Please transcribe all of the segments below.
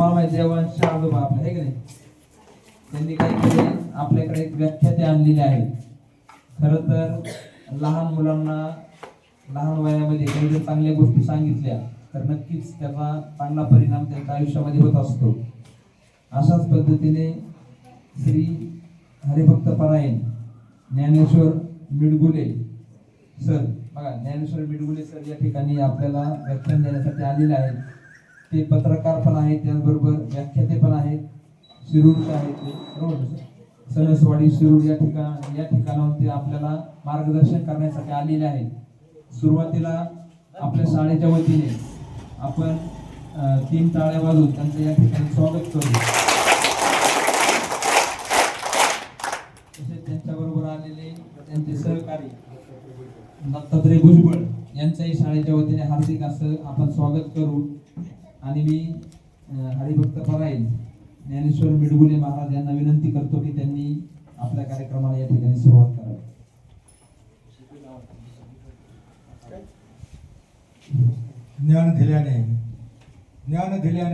तुम्हाला माहिती देवांचे आजोबा आपले आहे की नाही, त्यांनी काय केले, आपल्याकडे एक व्याख्याते आणलेली आहे. खरं तर लहान मुलांना लहान वयामध्ये काही जर चांगल्या गोष्टी सांगितल्या तर नक्कीच त्याचा चांगला परिणाम त्यांच्या आयुष्यामध्ये होत असतो. अशाच पद्धतीने श्री हरिभक्त परायण ज्ञानेश्वर मिडगुले सर, बघा ज्ञानेश्वर मिडगुले सर या ठिकाणी आपल्याला व्याख्यान देण्यासाठी आलेले आहेत. ते पत्रकार पण आहेत, त्याचबरोबर व्याख्याते पण आहेत, शिरूरचे आहेत ते, बरोबर सणसवाडी शिरूर या ठिकाणाहून ते आपल्याला मार्गदर्शन करण्यासाठी आलेले आहेत. सुरुवातीला आपल्या शाळेच्या वतीने आपण 3 टाळ्या वाजवून त्यांचं या ठिकाणी स्वागत करू. तसेच त्यांच्याबरोबर आलेले त्यांचे सहकारी दत्तात्रय भुजबळ यांच्याही शाळेच्या वतीने हार्दिक असं आपण स्वागत करू. आणि मी हरिभक्त परायण ज्ञानेश्वर मिडगुले महाराज यांना विनंती करतो की त्यांनी आपल्या कार्यक्रमाला या ठिकाणी सुरुवात करावी. ज्ञान दिल्याने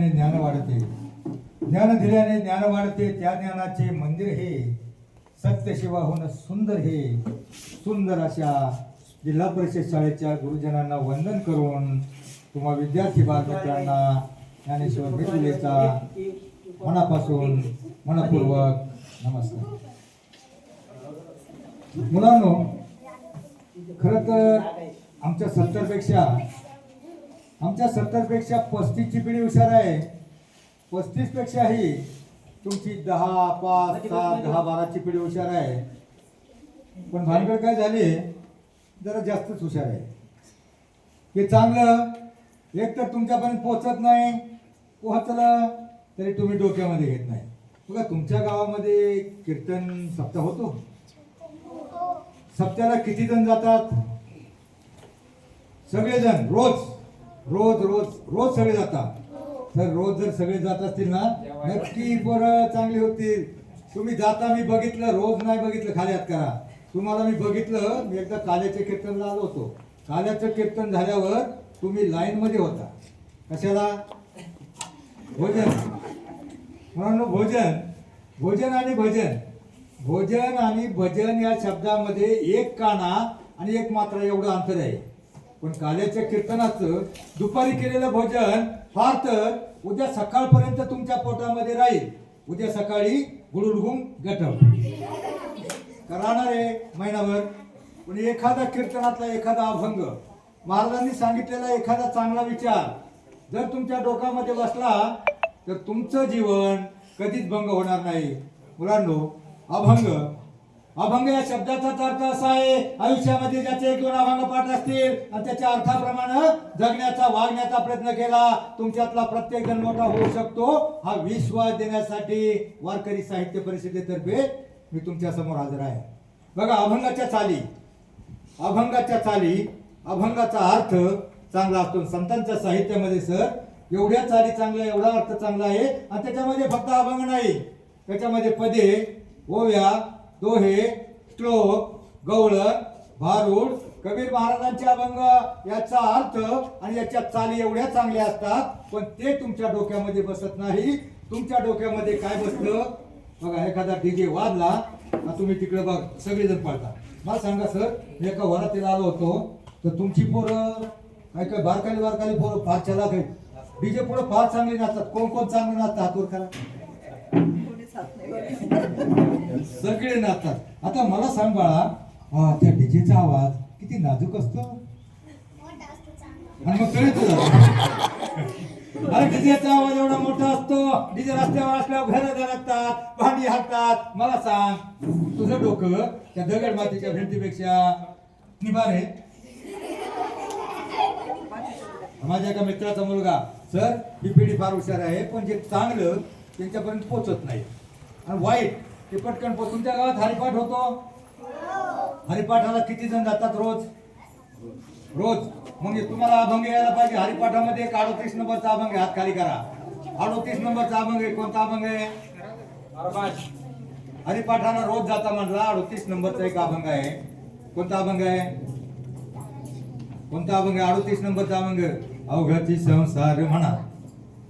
ज्ञान वाढते, ज्ञान दिल्याने ज्ञान वाढते. त्या ज्ञानाचे मंदिर हे सत्य शिवाहून सुंदर हे. सुंदर अशा जिल्हा परिषद शाळेच्या गुरुजनांना वंदन करून तुम्हा विद्यार्थी बालमित्रांना ज्ञानेश्वर मिडगुलेचा मनापासून मनपूर्वक नमस्कार. मुलांनो, खरं तर आमच्या 70पेक्षा 35ची पिढी हुशार आहे. 35 पेक्षाही तुमची 10, 5, 7, 10, 12ची पिढी हुशार आहे. पण भानगड काय झाली, जरा जास्तच हुशार आहे. हे चांगलं एक तर तुमच्यापर्यंत पोहोचत नाही, पोहोचलं तरी तुम्ही डोक्यामध्ये घेत नाही. बघा तुमच्या गावामध्ये कीर्तन सप्ताह होतो, सप्त्याला किती जण जातात? सगळेजण रोज रोज रोज रोज सगळे जातात. तर रोज जर सगळे जात असतील ना, नक्की पोरं चांगली होतील. तुम्ही जाता, मी बघितलं, रोज नाही बघितलं, खाली हात करा. तुम्हाला मी बघितलं, मी एकदा काल्याच्या कीर्तनला आलो होतो. काल्याचं कीर्तन झाल्यावर तुम्ही लाईन मध्ये होता. कशाला? भोजन. म्हणून भोजन आणि भजन. भोजन आणि भजन या शब्दामध्ये एक काना आणि एक मात्रा एवढं अंतर आहे. पण काल्याच्या कीर्तनाचं दुपारी केलेलं भोजन फार तर उद्या सकाळपर्यंत तुमच्या पोटामध्ये राहील. उद्या सकाळी गुडुडगुम गटव राहणार आहे महिनाभर. पण एखादा कीर्तनातला एखादा अभंग, महाराजांनी सांगितलेला एखादा चांगला विचार जर तुमच्या डोक्यामध्ये बसला तर तुमचं जीवन कधीच भंग होणार नाही. मुलांनो, अभंग या शब्दाचाच अर्थ असा आहे, आयुष्यामध्ये ज्याचे 1-2 अभंग पाठ असतील आणि त्याच्या अर्थाप्रमाणे जगण्याचा वागण्याचा प्रयत्न केला, तुमच्यातला प्रत्येक जण मोठा होऊ शकतो. हा विश्वास देण्यासाठी वारकरी साहित्य परिषदेतर्फे मी तुमच्या समोर हजर आहे. बघा, अभंगाचा अर्थ चांगला असतो. संतांच्या साहित्यामध्ये सर एवढ्या चाली चांगल्या, एवढा अर्थ चांगला आहे. आणि त्याच्यामध्ये फक्त अभंग नाही, त्याच्यामध्ये पदे, ओव्या, दोहे, श्लोक, गवळण, भारूड, कबीर महाराजांचे अभंग याचा अर्थ आणि याच्या चाली एवढ्या चांगल्या असतात. पण ते तुमच्या डोक्यामध्ये बसत नाही. तुमच्या डोक्यामध्ये काय बसतं? बघा, एखादा डीजे वाजला का तुम्ही तिकडे बघ सगळेजण पळतात. मला सांगा सर, मी एका वरातीला आलो होतो, तर तुमची पोरं काय बारकाली पोरं फार चलाक आहेत. डीजे पुढे फार चांगली नाचतात. कोण चांगले नाचतात? हातवर करा. सगळे नाचतात. आता मला सांग बाळा, त्या डीजेचा आवाज किती नाजूक असतो आणि मग कळत अरे डीजेचा आवाज एवढा मोठा असतो. डीजे रस्त्यावर असल्यावर घरं धडकतात, भांडी हाकतात. मला सांग, तुझं डोकं त्या दगड मातीच्या भिंतीपेक्षा निभार आहे. माझ्या एका मित्राचा मुलगा, सर ही पिढी फार हुशार आहे, पण जे चांगलं त्यांच्यापर्यंत पोहोचत नाही आणि वाईट ते पटकन पोहोच. तुमच्या गावात हरिपाठ होतो? हरिपाठाला किती जण जातात रोज? म्हणजे तुम्हाला अभंग यायला पाहिजे. हरिपाठामध्ये एक 38 नंबरचा अभंग आहे, हात खाली करा. 38 नंबरचा अभंग आहे. कोणता अभंग आहे? हरिपाठाला रोज जाता म्हटला. 38 नंबरचा एक अभंग आहे. कोणता अभंग आहे? 38 नंबरचा अभंग? अवघाची संसार म्हणा,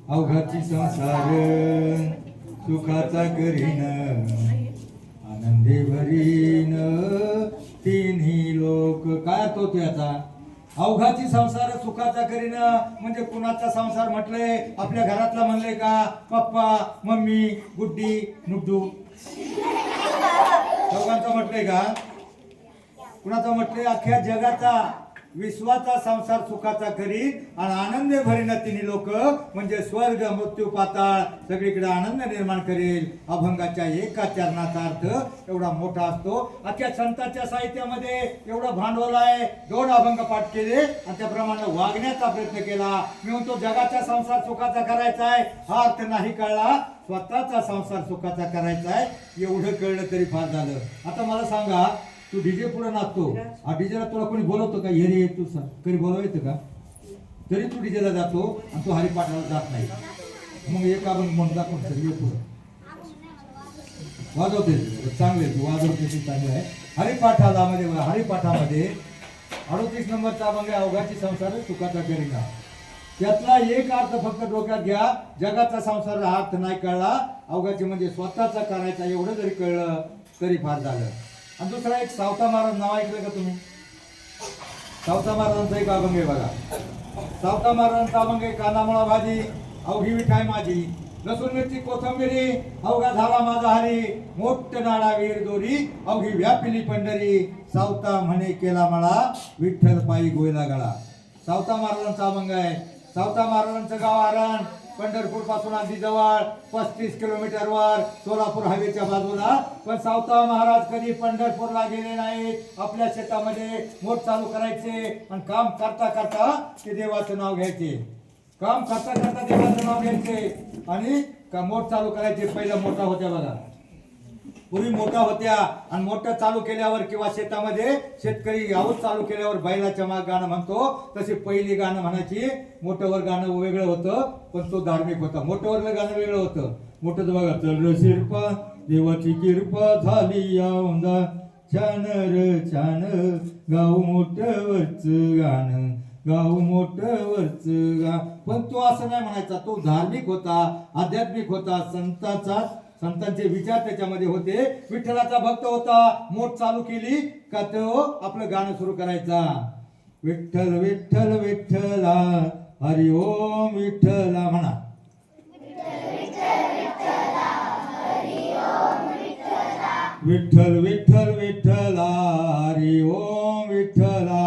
अवघाची संसार सुखाचा करीन आनंदे भरीन तिन्ही लोक. काय तो त्याचा अवघाची संसार सुखाचा करीन म्हणजे कुणाचा संसार म्हटलंय? आपल्या घरातला म्हणलंय का? पप्पा मम्मी गुड्डी नुड्डू चौघांचं म्हटलंय का? कुणाचा म्हटलंय? अख्ख्या जगाचा विश्वाचा संसार सुखाचा करीन आणि आनंद भरीन तिन्ही लोक म्हणजे स्वर्ग मृत्यू पाताळ सगळीकडे आनंद निर्माण करेल. अभंगाच्या एका चरणाचा अर्थ एवढा मोठा असतो. अख्ख्या संतांच्या साहित्यामध्ये एवढं भांडवल आहे. 2 अभंग पाठ केले आणि त्याप्रमाणे वागण्याचा प्रयत्न केला. मी म्हणतो जगाचा संसार सुखाचा करायचा आहे हा अर्थ नाही कळला, स्वतःचा संसार सुखाचा करायचा आहे एवढं कळलं तरी फार झालं. आता मला सांगा, तू डीजे पुढे नाचतो, हा डीजेला तुला कोणी बोलवतो का? ये तू कधी बोलव येतं का? तरी तू डीजेला जातो आणि तू हरिपाठाला जात नाही. मग एक आपण म्हणता कोण सर ये पुढं वाजवते चांगले, तू वाजवते ते चांगलं आहे. हरिपाठामध्ये 38 नंबरचा अभंग आहे अवघाची संसार सुखाचा करीना. त्यातला एक अर्थ फक्त डोक्यात घ्या. जगाचा संसार हा अर्थ नाही कळला, अवघाची म्हणजे स्वतःचा करायचा एवढं जरी कळलं तरी फार झालं. आणि दुसरा एक सावता महाराज नाव ऐकलं का तुम्ही? सावता महाराजांचा एक अभंग आहे बघा. सावता महाराजांचा अभंग आहे कांदामुळा भाजी अवघी विठाय माझी लसूण मिरची कोथंबिरी अवघा झाला माझा हरी मोठ नाडा वीर दोरी अवघी व्यापिली पंढरी सावता म्हणे केला मला विठ्ठल पायी गोयला गळा. सावता महाराजांचा अभंग आहे. सावता महाराजांचं गाव आरण पंढरपूर पासून अगदी जवळ 35 किलोमीटरवर सोलापूर हायवेच्या बाजूला. पण सावता महाराज कधी पंढरपूरला गेले नाहीत. आपल्या शेतामध्ये मोठ चालू करायचे आणि काम करता करता ते देवाचं नाव घ्यायचे. काम करता करता देवाचं नाव घ्यायचे आणि मोठ चालू करायचे. पहिला मोठा होत्या बघा, पूर्वी मोठा होत्या आणि मोठं चालू केल्यावर किंवा शेतामध्ये शेतकरी आऊस चालू केल्यावर बैलाच्या माग गाणं म्हणतो तशी पहिली गाणं म्हणायची. मोठंवर गाणं वेगळं होतं पण तो धार्मिक होता. मोठंवरलं गाणं वेगळं होतं. मोठं बघा, चल शिरपा देवाची किरपा झाली औंदा छान र छान गाव मोठवरच गाणं गाव मोठवरच गा. पण तो असं नाही म्हणायचा. तो धार्मिक होता, आध्यात्मिक होता, संतांचे विचार त्याच्यामध्ये होते. विठ्ठलाचा भक्त होता. मोठ चालू केली का तो आपलं गाणं सुरू करायचा. विठ्ठल विठ्ठल विठ्ठला हरि ओम विठ्ठला म्हणा. विठ्ठल विठ्ठल विठ्ठला हरि ओम विठ्ठला.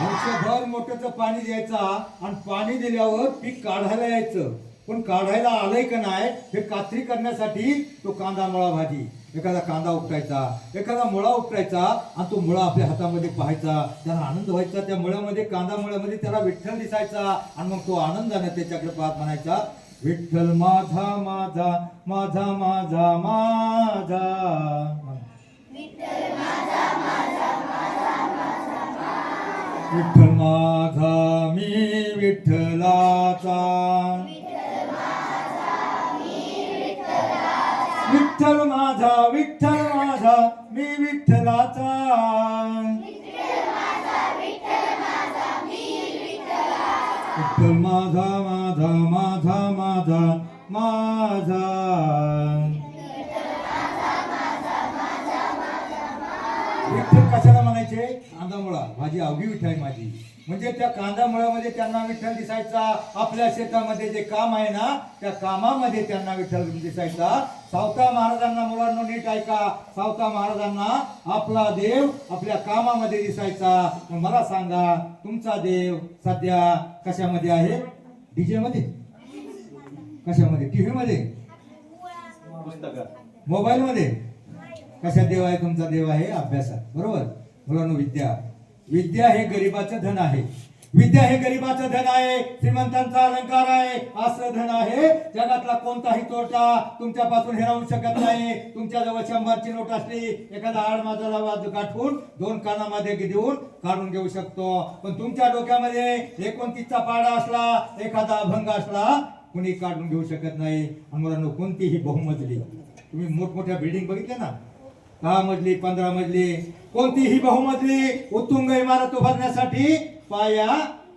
वर्षभर मोठ्याचं पाणी द्यायचा आणि पाणी दिल्यावर पीक काढायला यायचं. पण काढायला आलंय का नाही हे कात्री करण्यासाठी तो कांदा मुळा भाजी एखादा कांदा उपटायचा, एखादा मुळा उपटायचा आणि तो मुळा आपल्या हातामध्ये पाहायचा. त्याला आनंद व्हायचा. त्या मुळ्यामध्ये कांदा मुळ्यामध्ये त्याला विठ्ठल दिसायचा आणि मग तो आनंदाने त्याच्याकडे पाहत म्हणायचा विठ्ठल माझा माझा माझा माझा माझा. विठ्ठल माझा मी विठ्ठलाचा. विठ्ठल माझा मी विठ्ठलाचा. विठ्ठल माझा माझा माझा माझा माझा. विठ्ठल कशाला म्हणायचे? कांदामुळा भाजी अवघी विठाई माझी. म्हणजे त्या कांदामुळामध्ये त्यांना विठ्ठल दिसायचा. आपल्या शेतामध्ये जे काम आहे ना त्या कामामध्ये त्यांना विठ्ठल दिसायचा. सावता महाराजांना मुलांना नीट ऐका. सावता महाराजांना आपला देव आपल्या कामामध्ये दिसायचा. मला सांगा तुमचा देव सध्या कशामध्ये आहे? डीजे मध्ये, कशामध्ये? टीव्ही मध्ये, मोबाईल मध्ये. कशा देव आहे तुमचा? देव आहे अभ्यासात. बरोबर मुलांनो, विद्या हे गरिबाचं धन आहे. विद्या हे गरिबाचं धन आहे. श्रीमंतांचा अलंकार आहे. असं धन आहे जगातला कोणताही तोटा तुमच्यापासून हिरावू शकत नाही. तुमच्याजवळ 100ची नोट असली एखादा आडमाजाला वाद गाठून 2 कानामध्ये देऊन काढून घेऊ शकतो. पण तुमच्या डोक्यामध्ये 29चा पाडा असला, एखादा अभंग असला, कुणी काढून घेऊ शकत नाही. मुलांनो, कोणतीही बहुमजली तुम्ही मोठमोठ्या बिल्डिंग बघितल्या ना, 10 मजली 15 मजली, कोणतीही बहुमजली उत्तुंग इमारत उभारण्यासाठी पाया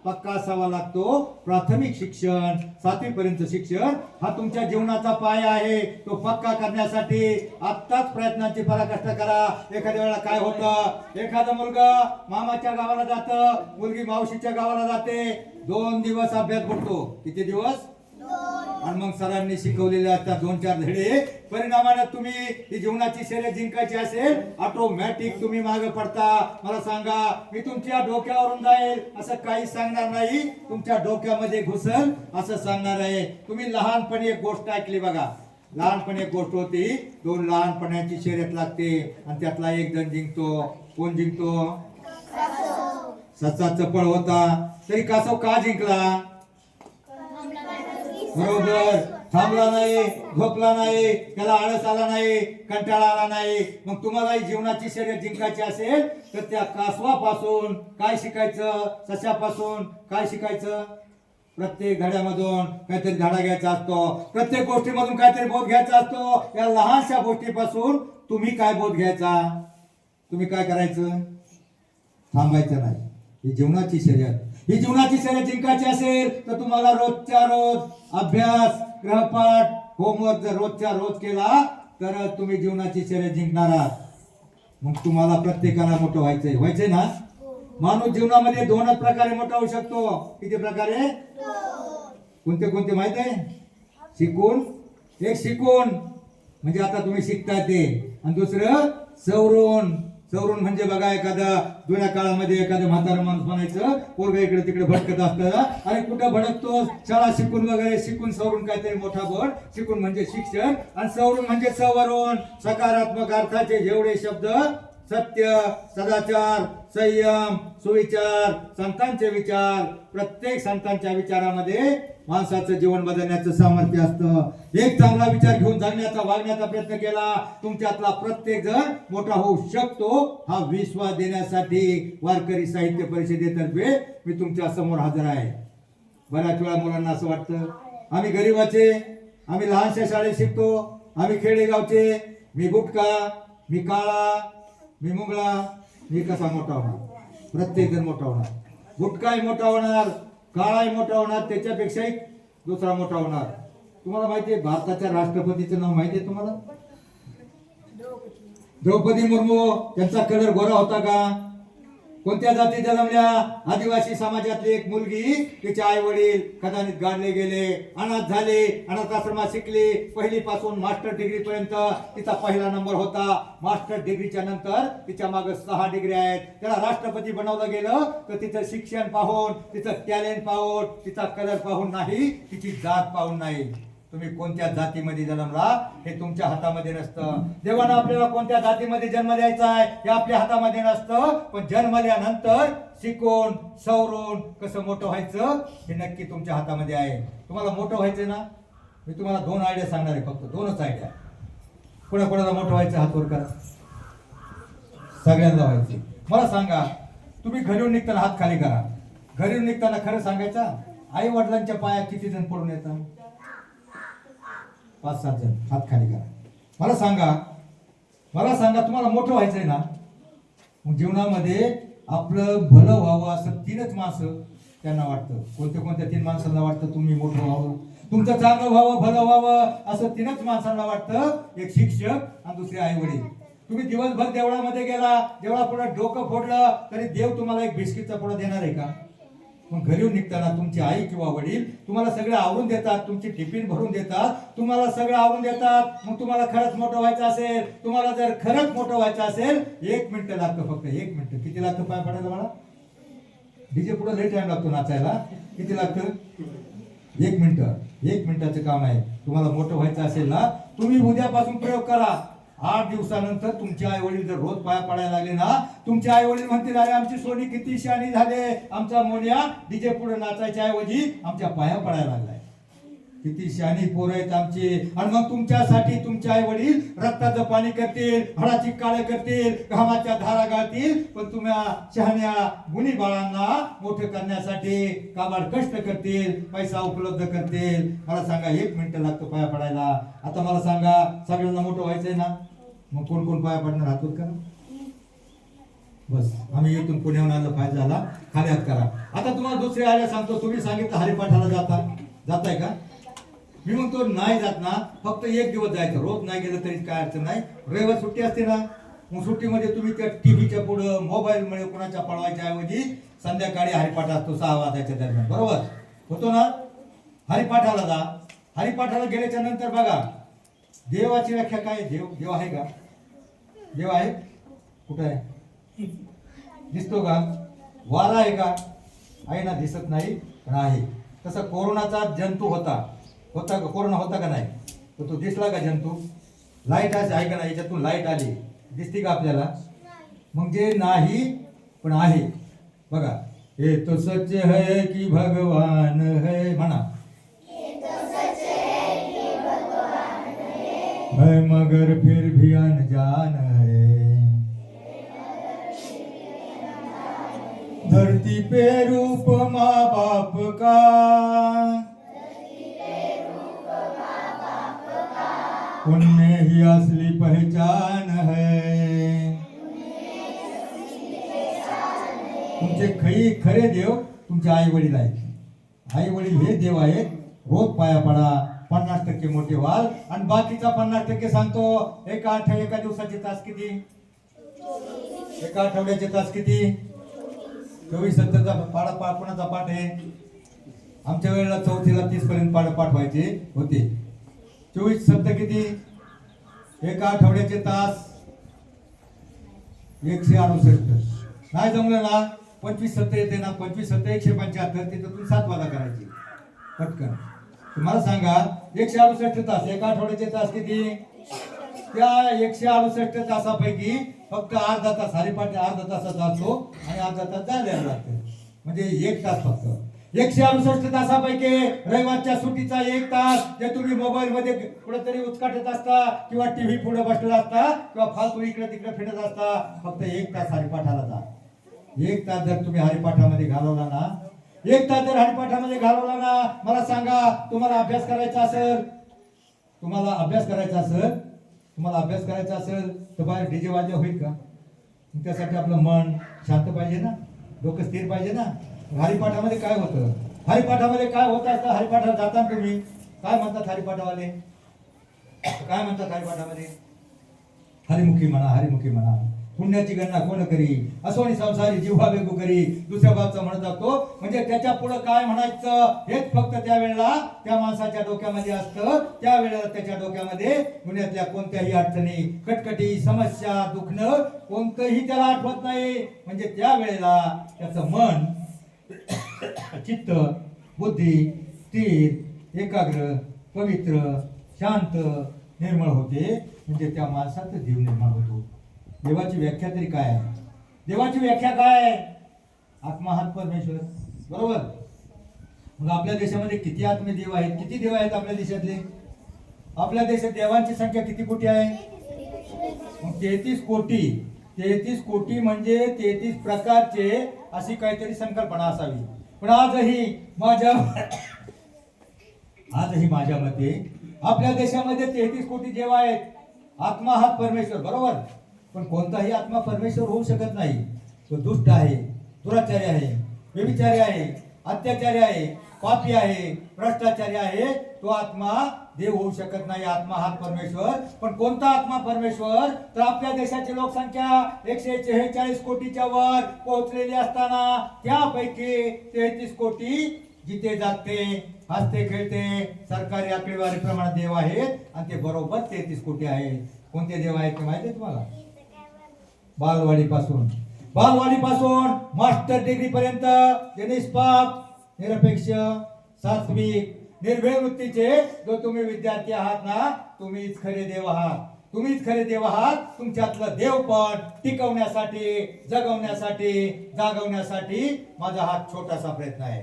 पक्का असावा लागतो. प्राथमिक शिक्षण 7वी पर्यंत शिक्षण हा तुमच्या जीवनाचा पाया आहे. तो पक्का करण्यासाठी आत्ताच प्रयत्नांची पराकाष्ठा करा. एखाद्या वेळेला काय होतं, एखादा मुलगा मामाच्या गावाला जातं, मुलगी मावशीच्या गावाला जाते, 2 दिवस अभ्यास बुडतो. किती दिवस? आणि मग सरांनी शिकवलेले असतात 2-4 धडे. परिणामाने तुम्ही ही जीवनाची शर्यत जिंकायची असेल, ऑटोमॅटिक तुम्ही मागे पडता. मला सांगा, मी तुमच्या डोक्यावरून जाईल असं काही सांगणार नाही, तुमच्या डोक्यामध्ये घुसल असं सांगणार आहे. तुम्ही लहानपणी एक गोष्ट ऐकली बघा. लहानपणी एक गोष्ट होती, 2 लहानपणाची शर्यत लागते आणि त्यातला एक जण जिंकतो. कोण जिंकतो? ससा चपळ होता, तरी कासव का जिंकला? बरोबर, थांबला नाही, झोपला नाही, त्याला आळस आला नाही, कंटाळा आला नाही. मग तुम्हालाही जीवनाची शर्यत जिंकायची असेल तर त्या कासवापासून काय शिकायचं, सशापासून काय शिकायचं? प्रत्येक धड्यामधून काहीतरी धडा घ्यायचा असतो, प्रत्येक गोष्टीमधून काहीतरी बोध घ्यायचा असतो. या लहानशा गोष्टीपासून तुम्ही काय बोध घ्यायचा? तुम्ही काय करायचं? थांबायचं नाही. ही जीवनाची शर्यत, ही जीवनाची शर्यत जिंकायची असेल तर तुम्हाला रोजच्या रोज अभ्यास, गृहपाठ, होमवर्क जर रोजच्या रोज केला तर तुम्ही जीवनाची शर्यत जिंकणार आहात. मग तुम्हाला प्रत्येकाला मोठं व्हायचंय ना. माणूस जीवनामध्ये 2च प्रकारे मोठा होऊ शकतो. किती प्रकारे? कोणते कोणते माहित आहे? शिकून, एक शिकून म्हणजे आता तुम्ही शिकताय ते, आणि दुसरं सवरून. सवरून म्हणजे बघा, एखादा जुन्या काळामध्ये एखादं म्हातारा माणूस म्हणायचं, पोरगा इकडे तिकडे भटकत असतं आणि कुठं भटकतो, शाळा शिकून वगैरे, शिकून सवरून काहीतरी मोठा बोल. शिकून म्हणजे शिक्षण आणि सवरून म्हणजे सवरून. सकारात्मक अर्थाचे जेवढे शब्द, सत्य, सदाचार, संयम, सुविचार, संतांचे विचार, प्रत्येक संतांच्या विचारामध्ये माणसाचं जीवन बदलण्याचं सामर्थ्य असतं. एक चांगला विचार घेऊन जगण्याचा, वागण्याचा प्रयत्न केला, तुमच्यातला प्रत्येक जण मोठा होऊ शकतो. हा विश्वास देण्यासाठी वारकरी साहित्य परिषदेतर्फे मी तुमच्या समोर हजर आहे. बऱ्याच वेळा मुलांना असं वाटतं, आम्ही गरीबाचे, आम्ही लहानशा शाळेत शिकतो, आम्ही खेडेगावचे, मी गुटखा, मी काळा, मी मुंगळा, मी कसा मोठा होणार? प्रत्येक जण मोठा होणार. गुटखाही मोठा होणार, काळाही मोठा होणार, त्याच्यापेक्षाही दुसरा मोठा होणार. तुम्हाला माहिती आहे भारताच्या राष्ट्रपतीचं नाव माहिती आहे तुम्हाला? द्रौपदी मुर्मू. त्यांचा कलर गोरा होता का? कोणत्या जाती जन्मल्या? आदिवासी समाजातली एक मुलगी, तिचे आई वडील कदाचित गाडले गेले, अनाथ झाले, अनाथ आश्रमात शिकली, पहिलीपासून मास्टर डिग्री पर्यंत तिचा पहिला नंबर होता. मास्टर डिग्रीच्या नंतर तिच्या मागे 6 डिग्री आहेत. त्याला राष्ट्रपती बनवलं गेलं तर तिचं शिक्षण पाहून, तिचं टॅलेंट पाहून, तिचा कलर पाहून नाही, तिची जात पाहून नाही. तुम्ही कोणत्या जातीमध्ये जन्मला हे तुमच्या हातामध्ये नसतं. देवानं आपल्याला कोणत्या जातीमध्ये जन्म द्यायचा आहे हे आपल्या हातामध्ये नसतं. पण जन्मल्यानंतर शिकून, सवरून कसं मोठं व्हायचं हे नक्की तुमच्या हातामध्ये आहे. तुम्हाला मोठं व्हायचं ना, मी तुम्हाला 2 आयडिया सांगणार आहे, फक्त 2च आयडिया. कोणाकोणाला मोठं व्हायचं हात वर करा. सगळ्यांना व्हायचे. मला सांगा, तुम्ही घरून निघताना हात खाली करा. घरून निघताना खरं सांगायचा, आई वडिलांच्या पायात किती जण पडून येतात? 5-7 जण. हात खाली करा. मला सांगा तुम्हाला मोठं व्हायचंय ना, मग जीवनामध्ये आपलं भलं व्हावं असं 3च माणसं त्यांना वाटतं. कोणत्या 3 माणसांना वाटतं तुम्ही मोठं व्हावं, तुमचं चांगलं व्हावं, भलं व्हावं असं 3च माणसांना वाटतं. एक शिक्षक आणि दुसरे आई वडील. तुम्ही दिवसभर देवळामध्ये गेला, देवळापुढे डोकं फोडलं तरी देव तुम्हाला एक बिस्किटचा पुडा देणार आहे का? मग घरी निघताना तुमची आई किंवा वडील तुम्हाला सगळं आवरून देतात, तुमची टिफिन भरून देतात, तुम्हाला सगळं आवरून देतात. मग तुम्हाला खरंच मोठं व्हायचं असेल, तुम्हाला जर खरंच मोठं व्हायचं असेल, 1 मिनिट लागतं, फक्त 1 मिनिट. किती लागतं पाय पडायला मला? डीजे पुढे लई टाइम लागतो नाचायला. किती लागतं? 1 मिनिट. 1 मिनिटाचं काम आहे. तुम्हाला मोठं व्हायचं असेल ना, तुम्ही उद्यापासून प्रयोग करा. 8 दिवसानंतर तुमचे आई वडील जर रोज पाया पडायला लागले ना, तुमचे आई वडील म्हणतील, अरे आमची सोनी किती शहाणी झाले, आमचा मोन्या डीजे पुढे नाचायच्या ऐवजी आमच्या पाया पडायला लागलाय. किती शहाणी पोरं आहेत आमची. आणि मग तुमच्यासाठी तुमचे आई वडील रक्ताचं पाणी करतील, हाडाची काळे करतील, घामाच्या धारा गाळतील, पण तुम्हा शहाण्या गुणी बाळांना मोठं करण्यासाठी काबाड कष्ट करतील, पैसा उपलब्ध करतील. मला सांगा, 1 मिनिट लागतं पाया पडायला. आता मला सांगा, सगळ्यांना मोठं व्हायचंय ना, मग कोण कोण पाया पडणार? हातवर करा. बस आम्ही इथून पुण्याहून आलो, फायदा झाला, खाली हात करा. आता तुम्हाला दुसरे आल्या सांगतो, तुम्ही सांगितलं हरिपाठाला जाताय का? मी म्हणतो नाही जात ना, फक्त एक दिवस जायचं, रोज नाही गेलं तरी काय अडचण नाही. रविवार सुट्टी असते ना, मग सुट्टीमध्ये तुम्ही त्या टीव्हीच्या पुढं मोबाईलमुळे कोणाच्या पळवायच्या ऐवजी संध्याकाळी हरिपाठ असतो 6 वाजायच्या दरम्यान, बरोबर होतो ना. हरिपाठाला जा. हरिपाठाला गेल्याच्या नंतर बघा देवाची व्याख्या काय. देव आहे का? देव आहे? कुठं आहे? दिसतो का? वारा आहे का? आहे ना, दिसत नाही पण आहे. तसा कोरोनाचा जंतू होता का? कोरोना होता का नाही? तो दिसला का जंतू? लाईट आहे का नाही? याच्यातून लाईट आली, दिसते का आपल्याला? मग जे नाही पण आहे बघा. हे तो सच है कि भगवान है म्हणा. है मगर फिर भी अनजान है, धरती पे रूप माँ बाप का, उनमें ही असली पहचान है. तुमचे खरे देव तुमचे आई वडील आहेत. आई वडील हे देव आहेत. रोज पाया पडा. 50% मोठे व्हाल आणि बाकीचा 50% सांगतो. एका दिवसाचे तास किती? एका आठवड्याचे तास किती? 24-70चा पाडा कोणाचा पाठ आहे? आमच्या वेळेला 4थीला 30 पर्यंत पाठ व्हायचे होते. 24-7 किती? एका आठवड्याचे तास 168. नाही जमलं ना 25-7 येते ना, 25-7 175, तिथं 7 वाजा करायची पटकन. तुम्हाला सांगा 168 तास, एका आठवड्याचे तास किती? त्या 168 तासापैकी फक्त अर्धा तास हरिपाठ अर्धा तासाचा असतो आणि अर्धा तास जायला लागतं, म्हणजे 1 तास फक्त. 168 तासापैकी रविवारच्या सुट्टीचा 1 तास जे तुम्ही मोबाईल मध्ये कुठेतरी उचकाटत असता किंवा टीव्ही पुढे बसलेला असता किंवा फालतू इकडे तिकडे फिरत असता, फक्त 1 तास हरिपाठाला जा. 1 तास जर तुम्ही हरिपाठामध्ये घालवला ना, 1 तास जर हरिपाठामध्ये घालवला ना, मला सांगा तुम्हाला अभ्यास करायचा असेल तर बाहेर डीजे वाजले होईल का? त्यासाठी आपलं मन शांत पाहिजे ना, डोकं स्थिर पाहिजे ना. हरिपाठामध्ये काय होतं? हरिपाठामध्ये काय होत असतं? हरिपाठाला जाताना तुम्ही काय म्हणतात? हरिपाठावाले काय म्हणतात हरिपाठामध्ये? हरिमुखी म्हणा. पुण्याची गणना कोण करी, असोनी संसारी जिव्हा बेगू करी. दुसऱ्या बाबचा म्हणत असतो, म्हणजे त्याच्या पुढे काय म्हणायचं हेच फक्त त्यावेळेला त्या माणसाच्या डोक्यामध्ये असतं. त्यावेळेला त्याच्या डोक्यामध्ये दुनियातल्या कोणत्याही अडचणी, कटकटी, समस्या, दुखणं कोणतंही त्याला आठवत नाही. म्हणजे त्यावेळेला त्याचं मन, चित्त, बुद्धी स्थिर, एकाग्र, पवित्र, शांत, निर्मळ होते. म्हणजे त्या माणसाचा जीव निर्माण होतो. देवाची व्याख्या तरी काय आहे? देवाची व्याख्या काय? आत्मा हात परमेश्वर, बरोबर. मग आपल्या देशामध्ये किती आत्मदेव आहेत? किती देव आहेत आपल्या देशातले? आपल्या देशात देवांची संख्या किती कोटी आहे? 33 कोटी. 33 कोटी म्हणजे 33 प्रकारचे अशी काहीतरी संकल्पना असावी. पण आजही माझ्या मते आपल्या देशामध्ये 33 कोटी देव आहेत. आत्मा हात परमेश्वर, बरोबर. पण कोणताही आत्मा परमेश्वर होऊ शकत नाही. तो दुष्ट आहे, दुराचारी आहे, व्यभिचारी आहे, अत्याचारी आहे, पापी आहे, भ्रष्टाचारी आहे. तो आत्मा देव होऊ शकत नाही. आत्मा हात परमेश्वर. पण कोणता आत्मा परमेश्वर? तर आपल्या देशाची लोकसंख्या 146 कोटीच्या वर पोहोचलेली असताना त्यापैकी 33 कोटी जिथे जागते, हसते, खेळते, सरकारी आकडेवारीप्रमाणे देव आहेत आणि ते बरोबर 33 कोटी आहेत. कोणते देव आहेत ते माहिती आहे तुम्हाला? बालवाडीपासून मास्टर डिग्री पर्यंत जे निष्पाप, निरपेक्ष, सात्विक, निर्भय वृत्तीचे जो तुम्ही विद्यार्थी आहात ना, तुम्हीच खरे देव आहात. तुमच्यातलं देवपण टिकवण्यासाठी, जगवण्यासाठी, जागवण्यासाठी माझा हा छोटासा प्रयत्न आहे.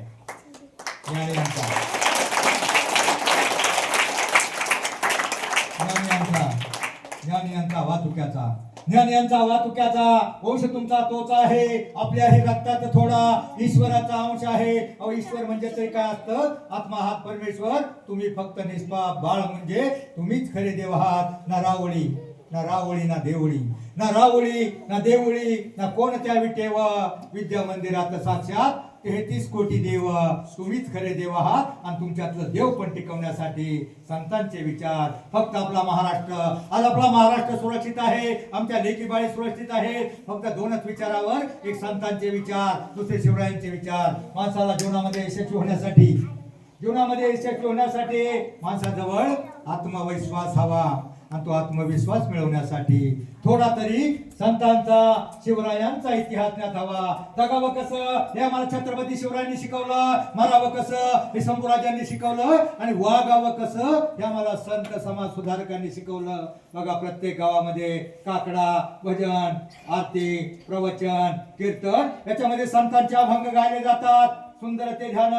ज्ञानी यांचा वाहतुक्याचा वंश तुमचा तोच आहे. आपल्याही रक्तात थोडा ईश्वराचा अंश आहे. अहो, ईश्वर म्हणजे तरी काय असतं? आत्मा हात परमेश्वर. तुम्ही फक्त निष्पाप बाळ म्हणजे तुम्हीच खरे देव आहात. ना रावळी, ना रावळी ना देवळी, ना रावळी ना देवळी ना कोणत्या विटेवा, विद्या मंदिरात साक्षात 33 कोटी देव, तुम्हीच खरे देव आहात आणि तुमच्यातलं देव पण टिकवण्यासाठी संतांचे विचार. फक्त आपला महाराष्ट्र, आज आपला महाराष्ट्र सुरक्षित आहे, आमच्या लेकीबाळी सुरक्षित आहे, फक्त दोनच विचारावर, एक संतांचे विचार, दुसरे शिवरायांचे विचार. माणसाला जीवनामध्ये यशस्वी होण्यासाठी माणसाजवळ आत्मविश्वास हवा आणि तो आत्मविश्वास मिळवण्यासाठी थोडा तरी संतांचा, शिवरायांचा इतिहास ज्ञात हवा. जगावं कसं हे आम्हाला छत्रपती शिवरायांनी शिकवलं, मरावं कसं हे शंभूराजांनी शिकवलं आणि वागावं कसं हे आम्हाला संत समाज सुधारकांनी शिकवलं. बघा, प्रत्येक गावामध्ये काकडा, भजन, आरती, प्रवचन, कीर्तन याच्यामध्ये संतांचे अभंग गायले जातात. सुंदर ते ध्यान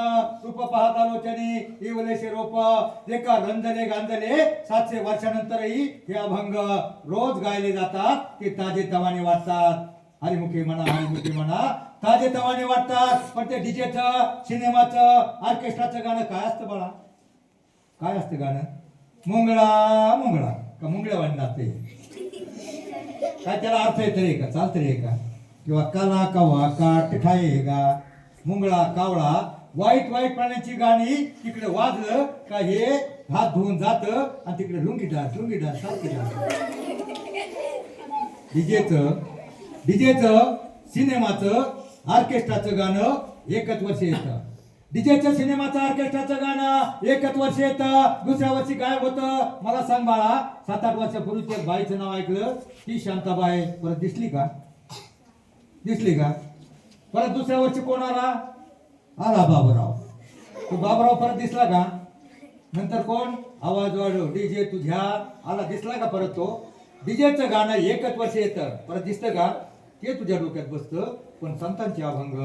रूप पाहत आलोचनी इवलेशे रोप, जे का रंजले गांजले 700 वर्षानंतरही हे अभंग रोज गायले जातात. ते ताजे तवाने वाटतात. हरिमुखी म्हणा ताजे तवाने वाटतात. पण ते डीजेचं, सिनेमाचं, ऑर्केस्ट्राचं गाणं काय असतं बाळा? काय असतं गाणं? मुंगळा मुंगळा का मुंगळ्या वाटणार ते काय? त्याला अर्थ येत रे का? चालत रे का? किंवा काला कवा काट खायेगा, मुंगळा कावळा, वाईट प्राण्याची गाणी तिकडे वाजलं का हे हात धुवून जात आणि तिकडे लुंगी डान्स सारखी डान्स. डीजेचं, सिनेमाचं, ऑर्केस्ट्राचं गाणं एकच वर्ष येतं. डीजेचं, सिनेमाचं, ऑर्केस्ट्राचं गाणं एकच वर्ष येतं, दुसऱ्या वर्षी गायब होतं. मला सांग बाळा, 7-8 वर्षापूर्वी एक बाईचं नाव ऐकलं, ती शांताबाई परत दिसली का? परत दुसऱ्या वर्षी कोण आला बाबूराव. तो बाबूराव परत दिसला का? नंतर कोण? आवाज वाढव डीजे तुझ्या आला, दिसला का परत? तो डीजेचं गाणं एकच वर्ष येतं, परत दिसतं का? ते तुझ्या डोक्यात बसतं. पण संतांचे अभंग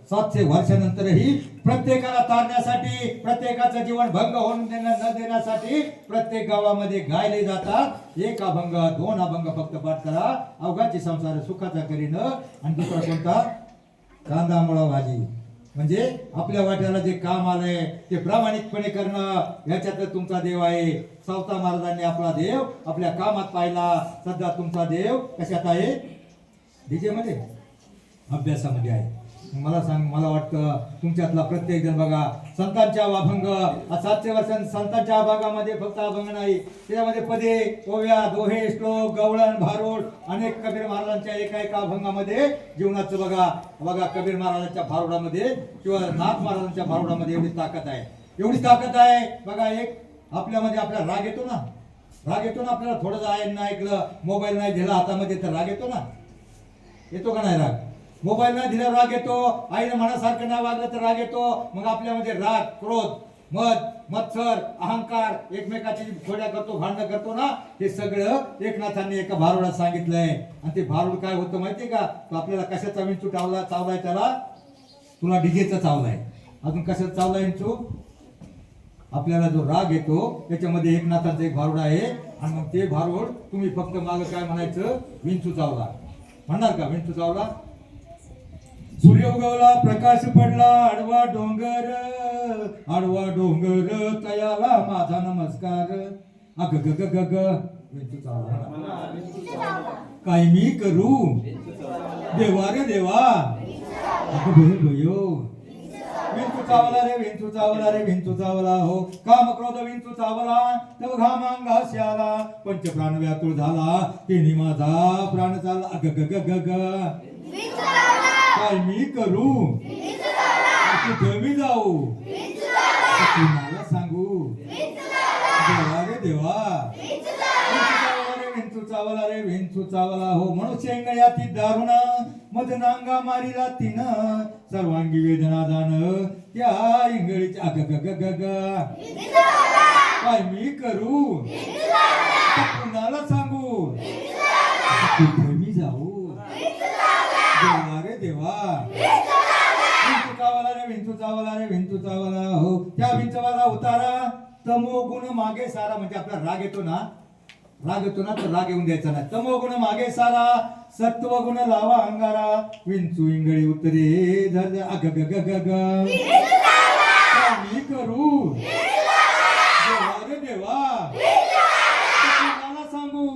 700 वर्षानंतरही प्रत्येकाला तारण्यासाठी, प्रत्येकाचं जीवन भंग होऊन न देण्यासाठी प्रत्येक गावामध्ये गायले जातात. एक अभंग, 2 अभंग फक्त पाठ करा, अवघाची संसार सुखाचा करीन. आणि दुसरा कोणता? कांदा मुळा भाजी. म्हणजे आपल्या वाट्याला जे काम आलंय ते प्रामाणिकपणे करणं, याच्यात तुमचा देव आहे. सावता महाराजांनी आपला देव आपल्या कामात पाहिला. सध्या तुमचा देव कशात आहे? डीजे मध्ये, अभ्यासामध्ये आहे. मला सांग, मला वाटतं तुमच्यातला प्रत्येक जण बघा संतांच्या अभंग, 700 वर्षांत संतांच्या अभंगामध्ये फक्त अभंग नाही, त्याच्यामध्ये पदे, ओव्या, दोहे, श्लोक, गवळण, भारुड, अनेक कबीर महाराजांच्या एका अभंगामध्ये जीवनाचं बघा कबीर महाराजांच्या भारुडामध्ये किंवा नाथ महाराजांच्या भारुडामध्ये एवढी ताकद आहे. बघा, एक आपल्यामध्ये आपला राग येतो ना आपल्याला, थोडं आयन ऐकलं, मोबाईल नाही दिला हातामध्ये तर राग येतो का नाही? राग मोबाईल नाही दिला राग येतो, आईने मनासारखं नाही वागलं तर राग येतो. मग आपल्यामध्ये राग, क्रोध, मत्सर, अहंकार, एकमेकाची खोड्या करतो, भांडणं करतो ना, हे सगळं एकनाथांनी एका भारुडात सांगितलंय. आणि ते भारुड काय होतं माहितीये का? तो आपल्याला कशाचा विंचू चावलाय त्याला? तुला डीजेचा चावलाय. अजून कशाचा चावलाय विंचू? आपल्याला जो राग येतो त्याच्यामध्ये एकनाथांचं एक भारुड आहे. आणि मग ते भारुड तुम्ही फक्त मागं काय म्हणायचं? विंचू चावला म्हणणार का? विंचू चावला. सूर्य उगवला, प्रकाश पडला, आडवा डोंगर तयाला माझा नमस्कार. अग ग ग ग ग विंचू चावला. काय मी करू देवा रे देवा, विंचू चावला हो. काम क्रोध विंचू चावला, तव घाम अंगास आला, पंचप्राण व्याकुळ झाला, तिन्ही माझा प्राण चालला. अग ग ग ग ग काय मी करू, कुठे मी जाऊ, कुणाला सांगू, देवा रे देवा. विंचू चावला हो. मनुष्य इंगळ्याती दारुण, मदनांगा मारिला तिनं, सर्वांगी वेदना जाण त्या इंगळीच्या. अग ग ग ग काय मी करू, कुणाला सांगू, कुठे मी जाऊ, देवा रे देवा. विंचू चावला हो. त्या विंचवाला उतारा, तमो गुण मागे सारा. म्हणजे आपला राग येतो ना तर राग येऊन द्यायचा नाही. तमो गुण मागे सारा, सत्व गुण लावा अंगारा, विंचू इंगळी उतरे धर. अग ग ग ग ग मी करू, देवा रे देवा, कुणाला सांगू,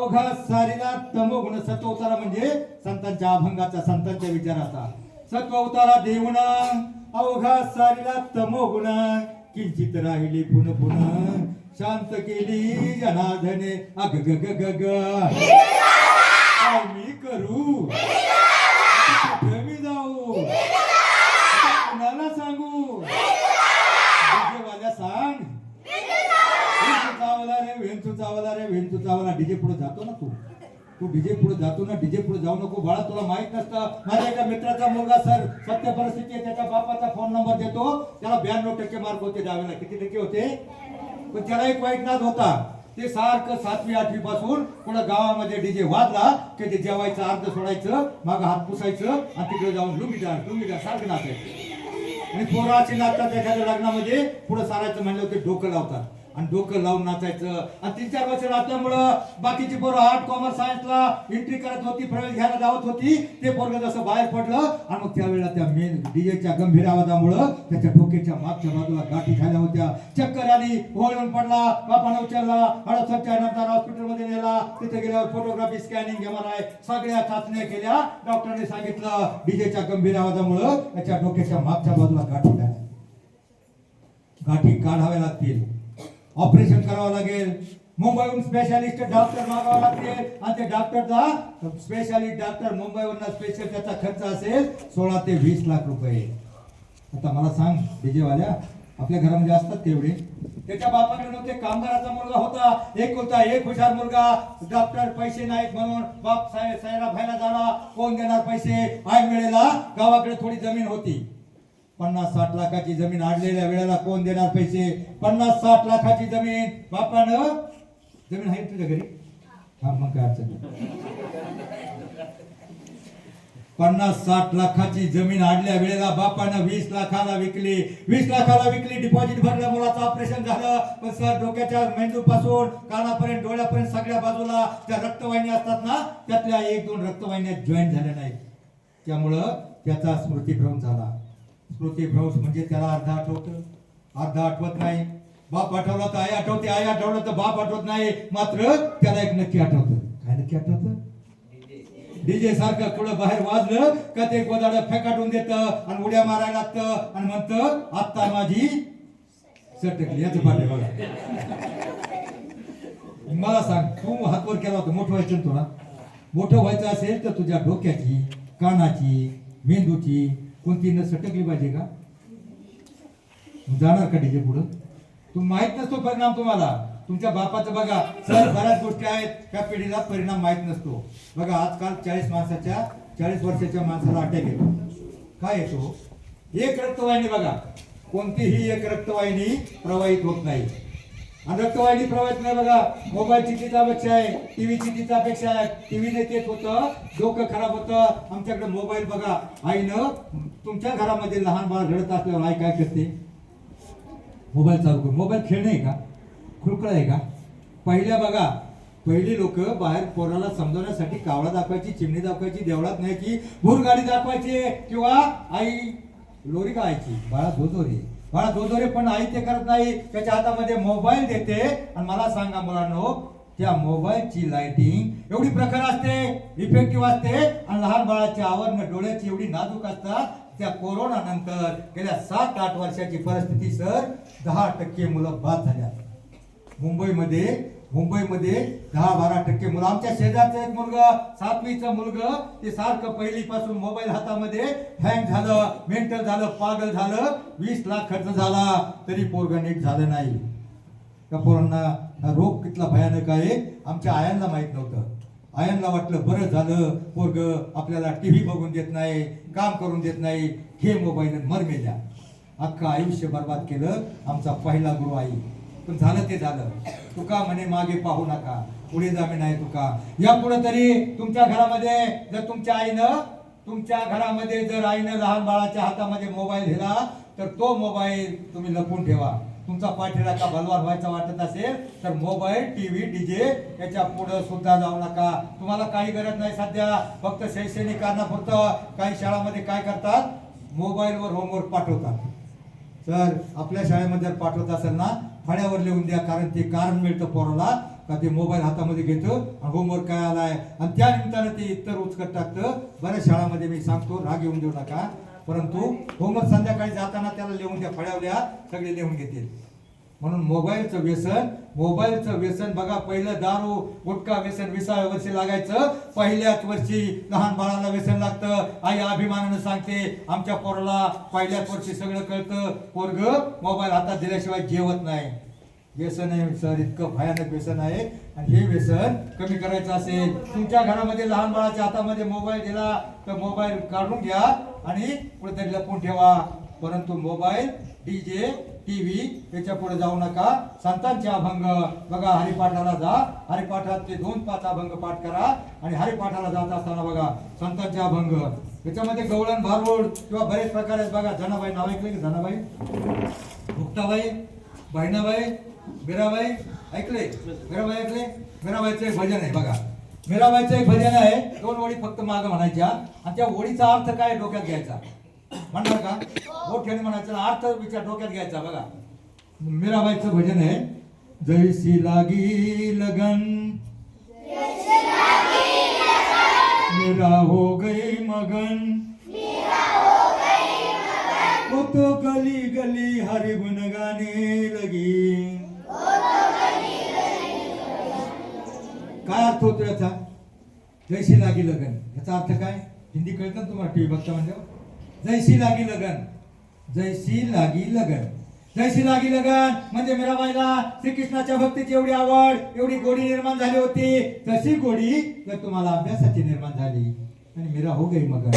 अवघा सारीला तमोगुण सत्वतारा म्हणजे संतांच्या अभंगाचा, संतांच्या विचाराचा. सत्वतारा देऊन अवघा सारीला तमोगुण किंचित राहिली पुन पुन शांत केली जनार्दने. अग ग ग ग ग काय मी करू, कुठे मी जाऊ, कुणाला सांगू, डीजेवाल्या सांग. वेंचू चावला रे वेंचू चावला. डीजे पुढे जातो ना तू डीजे पुढे जातो ना. डीजे पुढे जाऊ नको बाळा, तुला माहित नसतं. माझ्या एका मित्राचा मुलगा सर सत्य परिस्थिती आहे, त्याच्या बापाचा फोन नंबर देतो, त्याला 92% मार्क होते दहावीला. किती टक्के होते? पण त्याला एक वाईट नाद होता, ते सारखं 7वी 8वी पासून पुढे गावामध्ये डीजे वाजला की ते जेवायचं अर्ध सोडायचं, मागं हात पुसायचं आणि तिकडे जाऊन लुंगीदार सारखं नाचायचं. आणि पोराची नाचतात एखाद्या लग्नामध्ये पुढे सारायचं म्हणलं ते डोकं लावतात आणि डोकं लावून नाचायचं. आणि 3-4 वर्ष नाचल्यामुळं बाकीची पोरं आर्ट कॉमर्स सायन्सला एंट्री करत होती, प्रवेश घ्यायला जावत होती. ते पोरग जसं बाहेर पडलं आणि मग त्यावेळेला त्या मेन डीजेच्या गंभीर आवाजामुळं त्याच्या डोक्याच्या मागच्या बाजूला गाठी खायला होत्या. चक्कर आली, ओळून पडला, बापाने उचलला, हडपसरच्या नंतर हॉस्पिटलमध्ये नेला. तिथे गेल्यावर फोटोग्राफी, स्कॅनिंग, MRI सगळ्या चाचण्या केल्या. डॉक्टरने सांगितलं डीजेच्या गंभीर आवाजामुळं त्याच्या डोक्याच्या मागच्या बाजूला गाठी खायला, गाठी काढाव्या लागतील, ऑपरेशन करावं लागेल. मुंबईहून स्पेशालिस्ट डॉक्टर मागावं लागतील आणि ते डॉक्टरचा स्पेशालिस्ट डॉक्टर मुंबईवरून स्पेशल त्याचा खर्च असेल 16 ते 20 लाख रुपये. आता मला सांग डीजेवाल्या आपल्या घरामध्ये असतात तेवढे? त्याच्या बापाकडे नव्हते, कामगाराचा मुलगा होता, एक हुशार मुलगा. डॉक्टर पैसे नाहीत म्हणून बाप सायरा भायला झाला. कोण देणार पैसे? ऐन वेळेला गावाकडे थोडी जमीन होती, 50-60 लाखाची जमीन. आडलेल्या वेळेला कोण देणार पैसे? 50-60 लाखाची जमीन. बापानं जमीन आहे तुझ्या घरी? हा मग काय अडचण नाही. 50-60 लाखाची जमीन आडल्या वेळेला बापानं 20 लाखाला विकली. 20 लाखाला विकली, डिपॉझिट भरलं, मुलाचं ऑपरेशन झालं. पण सर डोक्याच्या मेंदू पासून कानापर्यंत, डोळ्यापर्यंत सगळ्या बाजूला त्या रक्तवाहिन्या असतात ना, त्यातल्या 1-2 रक्तवाहिन्या जॉईन झाल्या नाहीत. त्यामुळं त्याचा स्मृतिभ्रंश झाला. स्मृतिभ्रंश म्हणजे त्याला अर्ध आठवतं, अर्ध आठवत नाही. बाप आठवला तर आई आठवते, आई आठवलं तर बाप आठवत नाही. मात्र त्याला एक नक्की आठवतं. काय नक्की आठवतं? डीजे सारखं कुठं बाहेर वाजलं का ते गोदाडं फेकाटून देतं आणि उड्या मारायला लागतं आणि म्हणतं आत्ता माझी सटकली. याचं पाठ आहे बघा. मला सांग, तू हातवर केला होता, मोठं व्हायचं तुला? मोठं व्हायचं असेल तर तुझ्या डोक्याची, कानाची, मेंदूची कोणती न सटकली पाहिजे का? जाणार का डीजे पुढं? तू माहित नसतो परिणाम तुम्हाला. तुमच्या बापाचं बघा सर, बऱ्याच गोष्टी आहेत त्या पिढीला परिणाम माहित नसतो. बघा आजकाल 40 वर्षाच्या माणसाला अटॅक येतो. काय येतो? एक रक्तवाहिनी बघा, कोणतीही एक रक्तवाहिनी प्रवाहित होत नाही. आणि रक्तवाहिनी प्रवाहित नाही बघा, मोबाईलची तीच अपेक्षा आहे, टीव्हीची तीच अपेक्षा आहे. टीव्हीने तेच होतं, डोकं खराब होतं. आमच्याकडे मोबाईल बघा. आईनं तुमच्या घरामध्ये लहान बाळ रडत असल्यावर आई काय करते? मोबाईल चालू करून. मोबाईल खेळणे आहे का? खुळखुळ आहे का? पहिली लोक बाहेर पोराला समजवण्यासाठी कावळा दाखवायची, चिमणी दाखवायची, देवळात न्यायची, भूरगाडी दाखवायची, किंवा आई लोरी गायची, बाळा जोजोरे. पण आई ते करत नाही, त्याच्या हातामध्ये मोबाईल देते. आणि मला सांगा मुलांनो, त्या मोबाईलची लाइटिंग एवढी प्रखर असते, इफेक्टिव्ह असते, आणि लहान बाळाची आवरण डोळ्याची एवढी नाजूक असतात. त्या कोरोना नंतर गेल्या 7-8 वर्षाची परिस्थिती सर, 10% मुलं बाद झाल्या. मुंबईमध्ये 10-12% मुलं. आमच्या शेजारचा एक मुलगा, 7वीचा मुलगा, ते सारखं पहिलीपासून मोबाईल हातामध्ये, हँग झालं, मेंटल झालं, पागल झालं. 20 लाख खर्च झाला तरी पोरगं नीट झालं नाही. त्या पोरांना रोग कितला भयानक आहे आमच्या आयांना माहित नव्हतं. आयांना वाटलं बरं झालं पोरगं आपल्याला टीव्ही बघून देत नाही, काम करून देत नाही, घे मोबाईल मर मेल्या. अख्खं आयुष्य बर्बाद केलं आमचा पहिला गुरु आई. पण झालं ते झालं. तुका म्हणे मागे पाहू नका, पुढे जावे नाही तुका. यापुढे तरी तुमच्या घरामध्ये जर तुमच्या घरामध्ये जर आईनं लहान बाळाच्या हातामध्ये मोबाईल दिला तर तो मोबाईल तुम्ही लपवून ठेवा. तुमचा पाठीला का बलवान व्हायचा वाटत असेल तर मोबाईल, टीव्ही, डीजे याच्या पुढे सुद्धा जाऊ नका. तुम्हाला काही गरज नाही सध्या, फक्त शैक्षणिक कारणापुरतं काही शाळांमध्ये काय करतात, मोबाईलवर होमवर्क पाठवतात. तर आपल्या शाळेमध्ये जर पाठवत असेल ना, फळ्यावर लिहून द्या, कारण ते कारण मिळतं पोराला. का ते मोबाईल हातामध्ये घेतं आणि होमवर्क काय आलाय आणि त्या निमित्तानं ते इतर उचकट टाकतं. बऱ्याच शाळामध्ये मी सांगतो राग येऊन देऊ नका, परंतु होमवर्क संध्याकाळी जाताना त्याला लिहून द्या, फळ्यावल्या सगळे लिहून घेतील. म्हणून मोबाईलचं व्यसन बघा, पहिलं दारू गुटखा व्यसन 20व्या वर्षी लागायचं, पहिल्याच वर्षी लहान बाळाला व्यसन लागतं. आई अभिमानानं सांगते आमच्या पोराला पहिल्याच वर्षी सगळं कळतं, पोरग मोबाईल हातात दिल्याशिवाय जेवत नाही. व्यसन आहे सर, इतकं भयानक व्यसन आहे. आणि हे व्यसन कमी करायचं असेल, तुमच्या घरामध्ये लहान बाळाच्या हातामध्ये मोबाईल दिला तर मोबाईल काढून घ्या आणि कुठेतरी लपवून ठेवा. परंतु मोबाईल, डीजे, टीव्ही याच्या पुढे जाऊ नका. संतांचे अभंग बघा, हरिपाठाला जा, हरिपाठात ते 2-5 अभंग पाठ करा आणि हरिपाठाला जात असताना बघा संतांचे अभंग, याच्यामध्ये गवळण, भारुड किंवा बरेच प्रकार आहेत बघा. जनाबाई नाव ऐकले की? जनाबाई, मुक्ताबाई, बहिणाबाई, मीराबाई ऐकले? मीराबाई ऐकले? मीराबाईचं एक भजन आहे बघा, मीराबाईचं एक भजन आहे, 2 ओळी फक्त मागं म्हणायच्या आणि त्या ओळीचा अर्थ काय डोक्यात घ्यायचा. म्हणणार का? मोठ्याने म्हणायचं, अर्थ विचार डोक्यात घ्यायचा बघा. मीराबाईचं भजन आहे, जैसी लागी लगन मेरा हो गई मगन, वो तो गली गली हरि गुन गाने लगी. काय अर्थ होतो याचा? जैसी लागी लगन याचा अर्थ काय? हिंदी कळतं ना तुम्हाला टीव्ही बघता म्हणजे? जैसी लागी लगन, जैसी लागी लगन, जैसी लागी लगन म्हणजे मीराबाईला श्रीकृष्णाच्या भक्तीची एवढी आवड, एवढी गोडी निर्माण झाली होती, तशी गोडी जर तुम्हाला अभ्यासाची निर्माण झाली. आणि मीरा हो गई मगन,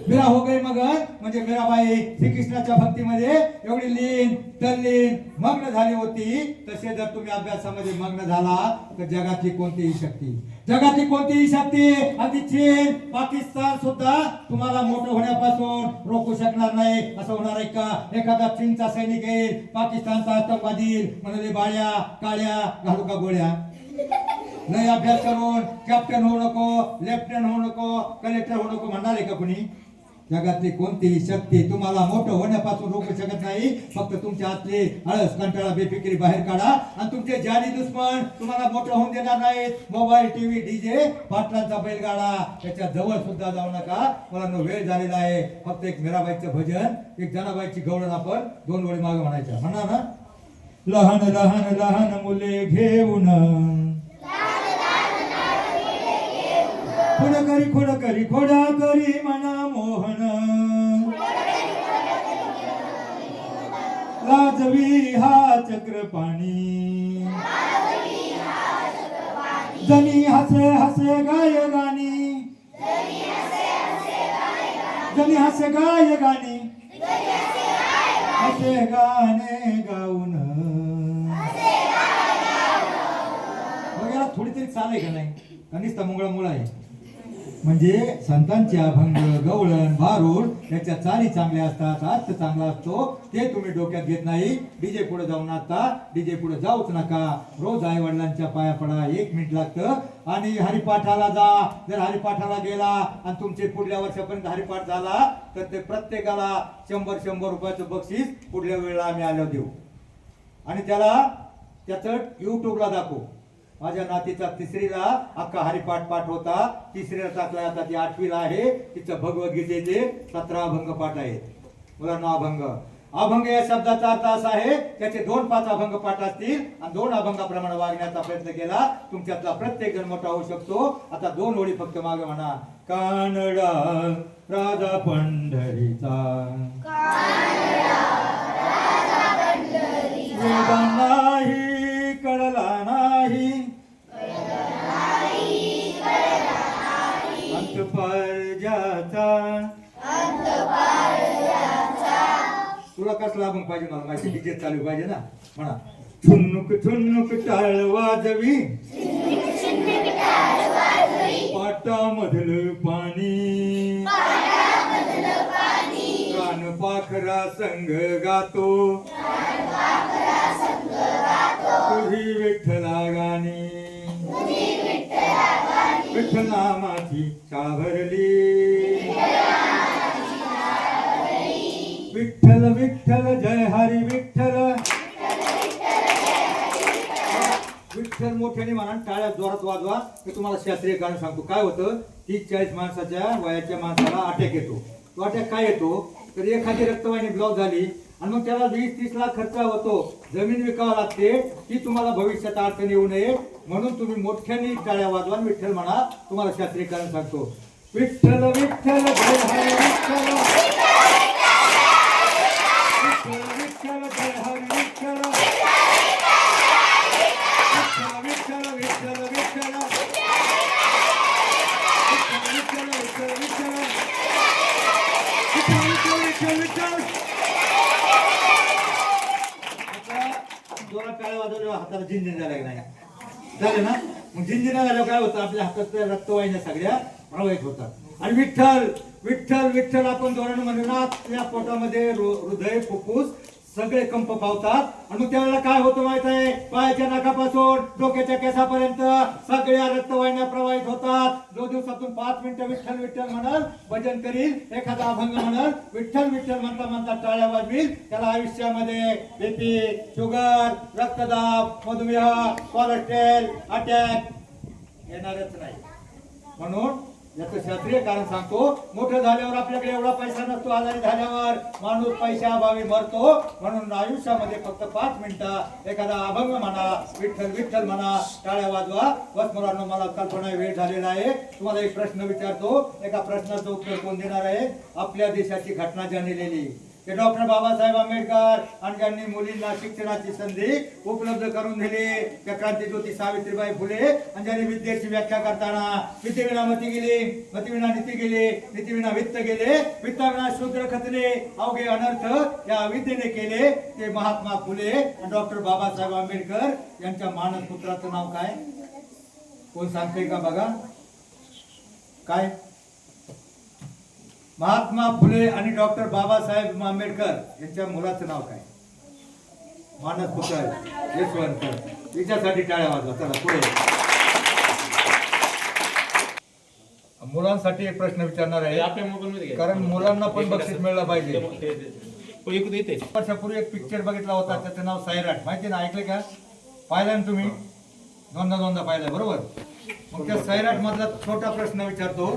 मीरा हो गई मगन म्हणजे मीराबाई श्रीकृष्णाच्या भक्तीमध्ये एवढी लीन, तल्लीन, मग्न झाली होती. तसे जर तुम्ही अभ्यासामध्ये मग्न झाला तर जगातली कोणतीही शक्ती, अगदी चीन, पाकिस्तान सुद्धा तुम्हाला मोठं होण्यापासून रोखू शकणार नाही. असं होणार आहे का? एखादा चीनचा सैनिक येईल, पाकिस्तानचा आतंकवादी म्हणाले बाळ्या काळ्या घालू का गोळ्या, नाही अभ्यास करून कॅप्टन होऊ नको, लेफ्टनंट होऊ नको, कलेक्टर होऊ नको म्हणणार आहे का कुणी? जगातली कोणतीही शक्ती तुम्हाला मोठं होण्यापासून रोखू शकत नाही. फक्त तुमच्या आतले आळस, कंटाळा, बेफिकिरी बाहेर काढा आणि तुमचे जानी दुश्मन तुम्हाला मोठं होऊन देणार नाहीत. मोबाईल, टीव्ही, डीजे, पाटलांचा बैलगाडा त्याच्या जवळ सुद्धा जाऊ नका. मला वेळ झालेला आहे. फक्त एक मीराबाईचं भजन, एक जनाबाईची गवळण आपण 2 ओळी मागे म्हणायच्या. म्हणा ना, लहान लहान लहान मुले घेऊन खोडा करी मना मोहन, लाजवी हा चक्र पाणी, जनी हसे हसे गाय गाणी, जनी हसे गाय गाणी, हसे गाणे गाऊन. वगैरे थोडी तरी चाल आहे का नाही? कनिष्ठ मुंगळा मुळा आहे. म्हणजे संतांचे अभंग, गवळण, भारुड याच्या चाली चांगल्या असतात, अर्थ चांगला असतो, ते तुम्ही डोक्यात घेत नाही. डीजे पुढे जाऊ नका, डीजे पुढे जाऊच नका. रोज आई वडिलांच्या पाया पडा, 1 मिनिट लागतं. आणि हरिपाठाला जा. जर हरिपाठाला गेला आणि तुमचे पुढल्या वर्षापर्यंत हरिपाठ झाला तर ते प्रत्येकाला 100 रुपयाचं बक्षीस पुढल्या वेळेला आम्ही आल्यावर देऊ. आणि त्याचं युट्यूबला दाखवू. माझ्या नातीचा 3रीला अख्खा हरिपाठ पाठ होता, 3रीला टाकला, आता ती 8वीला आहे. तिचं भगवद्गीतेचे 17 अभंग पाठ आहेत. मुलांना अभंग या शब्दाचा अर्थ असा आहे, त्याचे 2-5 अभंग पाठ असतील आणि 2 अभंगाप्रमाणे वागण्याचा प्रयत्न केला, तुमच्यातला प्रत्येक जण मोठा होऊ शकतो. आता 2 ओळी फक्त मागे म्हणा. कानडा राजा पंढरीचा, वेदा नाही कळला नाही, अंतपारजाचा. तुला कसला अभंग पाहिजे? मला माहिती, डीजे चालू पाहिजे ना. म्हणा, छुन्नुक छुन्नुक टाळ वाजवी, पाटामधलं पाणी, कान पाखरा संग गातो, तुझी विठ्ठला गाणी, विठ्ठलनामाची शाळा भरली, विठ्ठल विठ्ठल जय हरी विठ्ठल, विठ्ठल विठ्ठल मोठ्याने म्हणा, टाळ्या जोरात वाजवा. मी तुम्हाला शास्त्रीय कारण सांगतो. काय होतं, 30-40 माणसाच्या वयाच्या माणसाला अटॅक येतो. तो अटॅक काय येतो, तर एखादी रक्तवाहिनी ब्लॉक झाली आणि मग त्याला 20-30 लाख खर्च होतो. जमीन विकावं लागते, ती तुम्हाला भविष्यात अडचण येऊ नये म्हणून तुम्ही मोठ्याने टाळ्या वाजवा, विठ्ठल म्हणा. तुम्हाला शास्त्रीय कारण सांगतो. विठ्ठल विठ्ठल जय हरी विठ्ठल, विठ्ठल जय हरी विठ्ठल, विठ्ठल विठ्ठल विठ्ठल विठ्ठल, विठ्ठल विठ्ठल विठ्ठल विठ्ठल विठ्ठल. आता जोरात टाळ्या वाजवल्यावर हाताला झिंझिण्या झाल्या नाही झालं ना. मग झिंझिण्या झाल्यावर काय होतं, आपल्या हातातल्या रक्तवाहिन्या सगळ्या प्रवाहित होतात. आणि विठ्ठल विठ्ठल विठ्ठल आपण जोराने म्हणू ना, आपल्या पोटामध्ये हृदय फुफ्फुस सगळे कंप पावतात. आणि मग त्यावेळेला काय होतं माहित आहे, पायाच्या नखापासून डोक्याच्या केसापर्यंत सगळ्या रक्तवाहिन्या प्रवाहित होतात. जो दिवसातून 5 मिनिटं विठ्ठल विठ्ठल म्हणाल, भजन करील, एखादा अभंग म्हणाल, विठ्ठल विठ्ठल म्हणता म्हणता टाळ्या वाजवील, त्याला आयुष्यामध्ये बीपी, शुगर, रक्तदाब, मधुमेह, कोलेस्ट्रॉल, अटॅक येणारच नाही. म्हणून याचं शास्त्रीय कारण सांगतो. मोठं झाल्यावर आपल्याकडे एवढा पैसा नसतो, आजारी झाल्यावर माणूस पैशाअभावी मरतो. म्हणून आयुष्यामध्ये फक्त 5 मिनिटं एखादा अभंग म्हणा, विठ्ठल विठ्ठल म्हणा, टाळ्या वाजवा. बस मुलांना, मला कल्पना वेळ झालेला आहे. तुम्हाला एक प्रश्न विचारतो, एका प्रश्नाचं उत्तर कोण देणार आहे. आपल्या देशाची घटना जाणलेली ते डॉक्टर बाबासाहेब आंबेडकर आणि ज्यांनी मुलींना शिक्षणाची संधी उपलब्ध करून दिली, त्या क्रांतीज्योती सावित्रीबाई फुले, आणि ज्यांनी विद्येची व्याख्या करताना विद्येविना मती गेली, मतीविना नीती गेली, नीतीविना वित्त गेले, वित्ताविना शूद्र खचले, अवघे अनर्थ या विद्येने केले, ते महात्मा फुले आणि डॉक्टर बाबासाहेब आंबेडकर. यांच्या मानसपुत्राचं नाव काय, कोण सांगते का बघा. काय, महात्मा फुले आणि डॉक्टर बाबासाहेब आंबेडकर यांच्या मुलाचं नाव काय, मानसपुत्र यशवंत. तिच्यासाठी टाळ्या वाजवा. चला पुढे. मुलांसाठी एक प्रश्न विचारणार आहे, कारण मुलांना पण बक्षीस मिळलं पाहिजे. वर्षापूर्वी एक पिक्चर बघितला होता, त्याचं नाव सैराट. माहिती ना, ऐकलं का, पाहिलं ना तुम्ही, दोनदा पाहिलं बरोबर. मग त्या सैराट मधला छोटा प्रश्न विचारतो.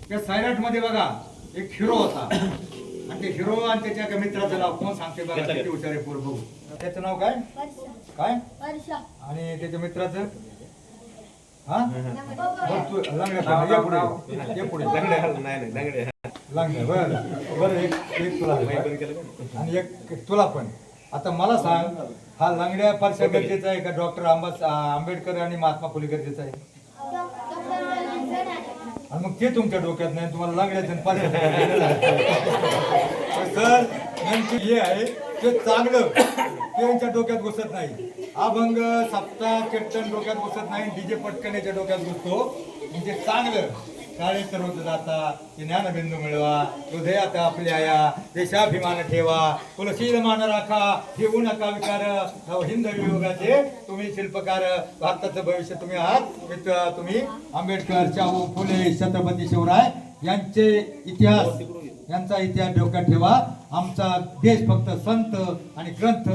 त्या सैराट मध्ये बघा एक हिरो होता, आणि ते हिरो आणि त्याच्या एका मित्राचं नाव कोण सांगते बघा, किती हुशार आहे पोर बघू. त्याचं नाव काय, काय, आणि त्याच्या मित्राचं हा आणि एक तुला पण. आता मला सांग, हा लंगड्या परशा गरजेचा आहे का डॉक्टर आंबेडकर आणि महात्मा फुले गरजेचा आहे. आणि मग ते तुमच्या डोक्यात नाही, तुम्हाला लागण्याचं सर नेमकी हे आहे ते चांगलं, ते यांच्या डोक्यात घुसत नाही. अभंग, सप्ताह, कीर्तन डोक्यात घुसत नाही, डीजे पटकन याच्या डोक्यात घुसतो. म्हणजे चांगलं शाळेत सर्वच जाता, ते ज्ञानबिंदू मिळवा, हृदयात आपल्या या देशाभिमान ठेवा, तुलसील मान राखा, ठेवू नका विकार, हिंद वियोगाचे तुम्ही शिल्पकार, भारताचं भविष्य तुम्ही आहात. तुम्ही आंबेडकर, शाहू फुले, छत्रपती शिवराय यांचे इतिहास, यांचा इतिहास डोक्यात ठेवा. आमचा देश फक्त संत आणि ग्रंथ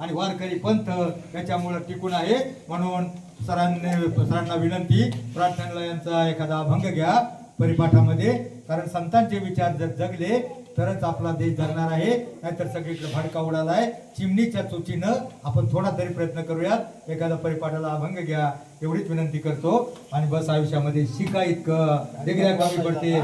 आणि वारकरी पंथ याच्यामुळे टिकून आहे. म्हणून सरांना विनंती, प्रार्थनेला यांचा एखादा अभंग घ्या परिपाठामध्ये, कारण संतांचे विचार जर जगले तरच आपला देश जगणार आहे, नाहीतर सगळीकडे भडका उडालाय. चिमणीच्या चुचीनं आपण थोडा तरी प्रयत्न करूयात. एखादा परिपाठाला अभंग घ्या एवढीच विनंती करतो. आणि बस आयुष्यामध्ये शिका इतकं, डिग्र्या कमी पडतील,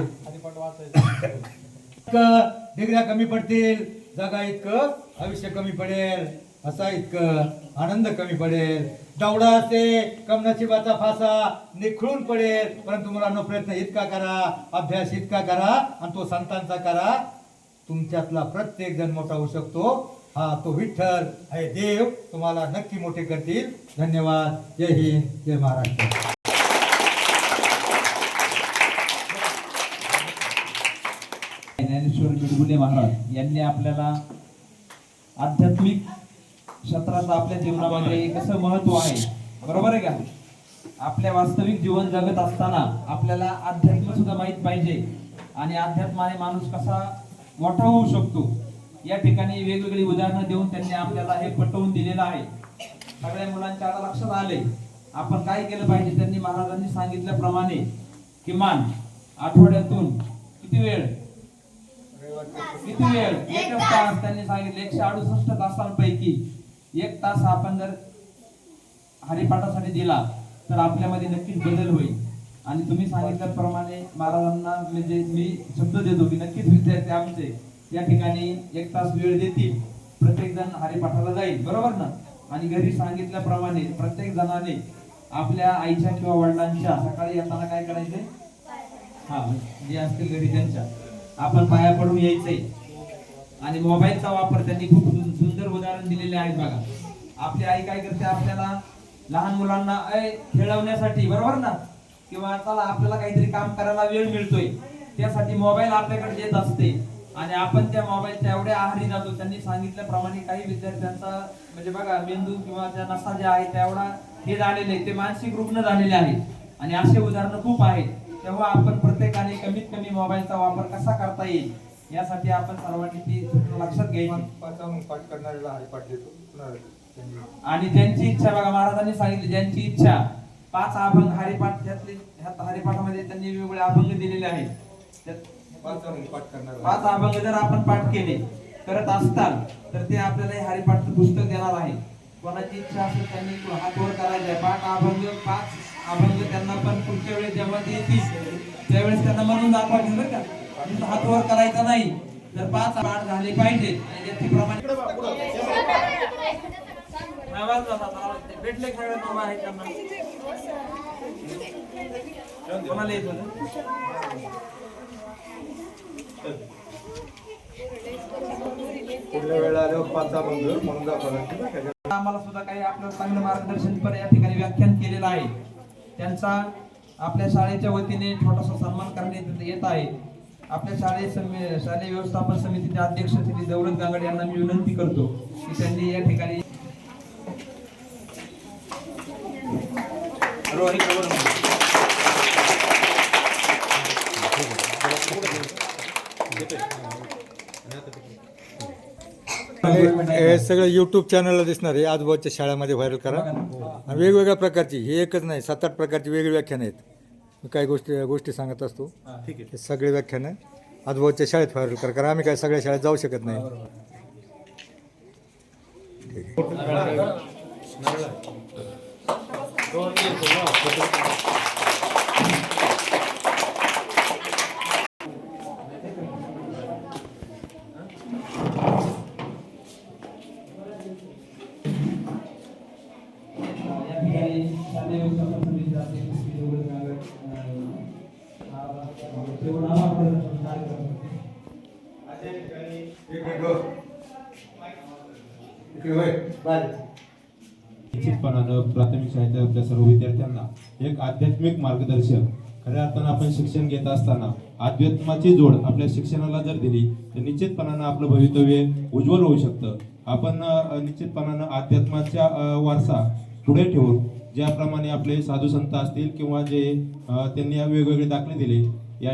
डिग्र्या कमी पडतील, जगा इतकं आयुष्य कमी पडेल, असा इतकं आनंद कमी पडेल. दौडा असे कमनशिबाचा फासा निखळून पडेल, परंतु मुलांनो प्रयत्न इतका करा, अभ्यास इतका करा, आणि तो संतांचा करा. तुमच्यातला प्रत्येक जण मोठा होऊ शकतो. हा तो विठ्ठल आहे, देव तुम्हाला नक्की मोठे करतील. धन्यवाद. जय हिंद, जय महाराष्ट्र. ज्ञानेश्वर बिडगुले महाराज यांनी आपल्याला आध्यात्मिक क्षेत्राचं आपल्या जीवनामध्ये कसं महत्व आहे, बरोबर आहे का. आपल्या वास्तविक जीवन जगत असताना आपल्याला अध्यात्म सुद्धा माहित पाहिजे, आणि अध्यात्माने माणूस कसा मोठा होऊ शकतो या ठिकाणी वेगवेगळी उदाहरणं देऊन त्यांनी आपल्याला हे पटवून दिलेलं आहे. सगळ्या मुलांच्या आता लक्षात आले आपण काय केलं पाहिजे. त्यांनी महाराजांनी सांगितल्याप्रमाणे किमान आठवड्यातून किती वेळ एक तास त्यांनी सांगितले. 168 तासांपैकी 1 तास आपण जर हरिपाठासाठी दिला तर आपल्यामध्ये नक्कीच बदल होईल. आणि तुम्ही सांगितल्याप्रमाणे महाराजांना म्हणजे मी शब्द देतो की नक्कीच विद्यार्थी आमचे या ठिकाणी 1 तास वेळ देतील. प्रत्येक जण हरिपाठाला जाईल, बरोबर ना. आणि घरी सांगितल्याप्रमाणे प्रत्येक जणाने आपल्या आईच्या किंवा वडिलांच्या सकाळी येताना काय करायचे, हा जे असतील घरी त्यांच्या आपण पाया पडून यायचंय. आणि मोबाईलचा वापर त्यांनी खूप सुंदर उदाहरण दिलेले आहेत बघा. आपली आई काय करते, आपल्याला लहान मुलांना खेळवण्यासाठी, बरोबर ना, किंवा चला आपल्याला काहीतरी काम करायला वेळ मिळतोय त्यासाठी मोबाईल आपल्याकडे देत असते आणि आपण त्या मोबाईलच्या एवढ्या आहारी जातो. त्यांनी सांगितल्याप्रमाणे काही विद्यार्थ्यांचा म्हणजे बघा मेंदू किंवा त्या नसा ज्या आहेत तेवढा हे झालेले, ते मानसिक रुग्ण झालेले आहेत. आणि असे उदाहरण खूप आहेत. तेव्हा आपण प्रत्येकाने कमीत कमी मोबाईलचा वापर कसा करता येईल यासाठी आपण सर्वांनी ती लक्षात घ्यायची. पाठ करणाऱ्याला हरिपाठ देतो. आणि ज्यांची इच्छा, बघा महाराजांनी सांगितले ज्यांची इच्छा 5 अभंग हरिपाठ, ह्या हरिपाठामध्ये त्यांनी वेगवेगळे अभंग दिलेले आहेत. 5 अभंग जर आपण पाठ केले करत असताल तर ते आपल्याला हे हरिपाठचं पुस्तक देणार आहे. कोणाची इच्छा असेल त्यांनी हात वर करायचा. 5 अभंग त्यांना पण पुढच्या वेळेस जेव्हा ते येतील त्यावेळेस त्यांना म्हणून दाखवायचे बरं का, हात वर करायचा नाही. तर 5 पाठ झाले पाहिजे आणि ज्याप्रमाणे भेटले खेळ आहे त्यांना कोणाला येत होतं. पुढल्या वेळेला आल्यावर 5 अभंग म्हणून दाखवायला. आम्हाला सुद्धा काही आपलं चांगलं मार्गदर्शन पण या ठिकाणी व्याख्यान केलेलं आहे. त्यांचा आपल्या शाळेच्या वतीने छोटासा सन्मान करण्यात येत आहे. आपल्या शालेय व्यवस्थापन समितीचे अध्यक्ष श्री दौलत गांगड यांना मी विनंती करतो की त्यांनी या ठिकाणी हे सगळं YouTube चॅनलला दिसणार आहे. आजूबाजूच्या शाळेमध्ये व्हायरल करा. आणि वेगवेगळ्या प्रकारची, हे एकच नाही 7-8 प्रकारची वेगळी व्याख्यानं आहेत. मी काही गोष्टी सांगत असतो. ठीक आहे, हे सगळे व्याख्यानं आजूबाजूच्या शाळेत व्हायरल करा, कारण आम्ही काय सगळ्या शाळेत जाऊ शकत नाही. निश्चितपणानं प्राथमिक शाळेच्या आपल्या सर्व विद्यार्थ्यांना एक आध्यात्मिक मार्गदर्शक, खऱ्या अर्थानं आपण शिक्षण घेत असताना अध्यात्माची जोड आपल्या शिक्षणाला जर दिली तर निश्चितपणानं आपलं भवितव्य उज्ज्वल होऊ शकतं. आपण निश्चितपणानं अध्यात्माच्या वारसा पुढे ठेवून ज्याप्रमाणे आपले साधू संत असतील किंवा जे त्यांनी वेगवेगळे दाखले दिले या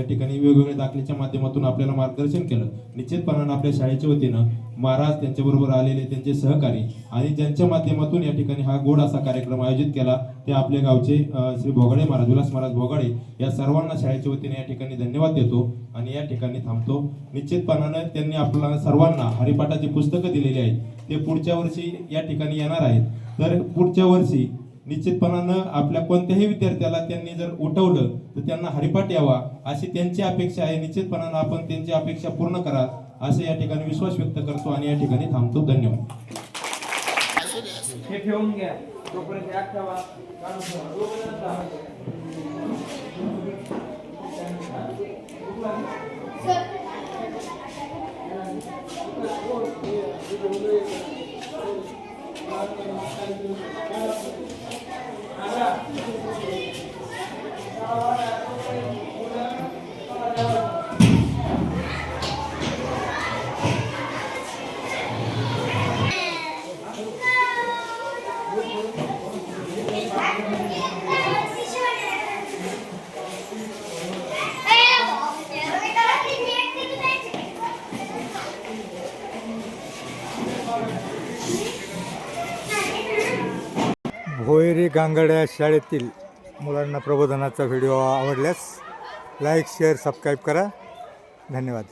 ठिकाणी वेगवेगळ्या दाखल्याच्या माध्यमातून आपल्याला मार्गदर्शन केलं. निश्चितपणानं आपल्या शाळेच्या वतीनं महाराज, त्यांच्याबरोबर आलेले त्यांचे सहकारी आणि ज्यांच्या माध्यमातून या ठिकाणी हा गोड असा कार्यक्रम आयोजित केला ते आपल्या गावचे श्री भोगाडे महाराज, विलास महाराज भोगाडे, या सर्वांना शाळेच्या वतीने या ठिकाणी धन्यवाद देतो आणि या ठिकाणी थांबतो. निश्चितपणानं त्यांनी आपल्याला सर्वांना हरिपाठाची पुस्तकं दिलेली आहेत. ते पुढच्या वर्षी या ठिकाणी येणार आहेत. तर पुढच्या वर्षी निश्चितपणानं आपल्या कोणत्याही विद्यार्थ्याला त्यांनी जर उठवलं तर त्यांना हरिपाठ यावा अशी त्यांची अपेक्षा आहे. निश्चितपणानं आपण त्यांची अपेक्षा पूर्ण करा असे या ठिकाणी विश्वास व्यक्त करतो आणि या ठिकाणी थांबतो. धन्यवाद. हे ठेवून घ्या तोपर्यंत एक ठेवा. गांगड्या शाळेतील मुलांना प्रबोधनाचा व्हिडिओ आवडल्यास लाईक शेअर सबस्क्राईब करा. धन्यवाद.